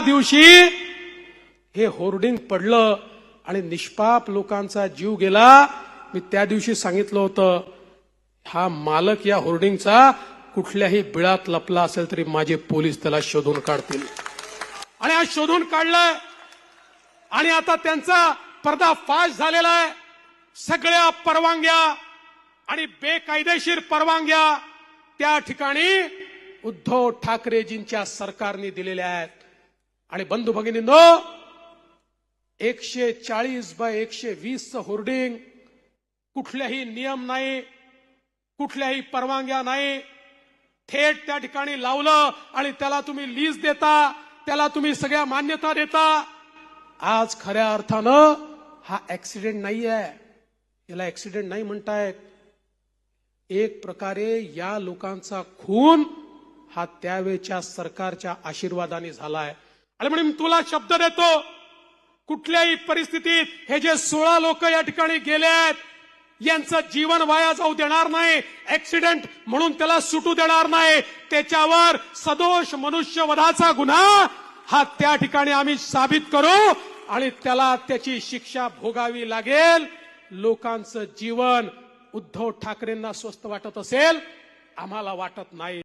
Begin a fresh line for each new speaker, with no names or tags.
दिवशी हे होर्डिंग पडलं आणि निष्पाप लोकांचा जीव गेला, मी त्या दिवशी सांगितलं होतं, हा मालक या होर्डिंगचा कुठल्याही बिळात लपला असेल तरी माझे पोलीस त्याला शोधून काढतील. आणि आज शोधून काढलंय आणि आता त्यांचा पर्दाफाश झालेला आहे. सगळ्या परवानग्या आणि बेकायदेशीर परवानग्या त्या ठिकाणी उद्धव ठाकरेजींच्या सरकारने दिलेल्या आहेत. आणि बंधू भगिनींनो, 140x120 होर्डिंग, कुठल्याही नियम नाही, कुठल्याही परवानग्या नाही, थेट त्या ठिकाणी लावलं आणि त्याला तुम्ही लीज देता, त्याला तुम्ही सगळ्या मान्यता देता. आज खऱ्या अर्थानं हा ऍक्सिडेंट नाही आहे, याला ऍक्सिडेंट नाही म्हणतायत. एक प्रकारे या लोकांचा खून हा त्यावेळच्या सरकारच्या आशीर्वादाने झालाय. आणि म्हणून तुला शब्द देतो, कुठल्याही परिस्थितीत हे जे 16 लोक या ठिकाणी गेले आहेत, यांचं जीवन वाया जाऊ देणार नाही, ऍक्सिडेंट म्हणून त्याला सुटू देणार नाही. त्याच्यावर सदोष मनुष्यवधाचा गुन्हा हा त्या ठिकाणी आम्ही साबित करू आणि त्याला त्याची शिक्षा भोगावी लागेल. लोकांचं जीवन उद्धव ठाकरेंना स्वस्त वाटत असेल, आम्हाला वाटत नाही.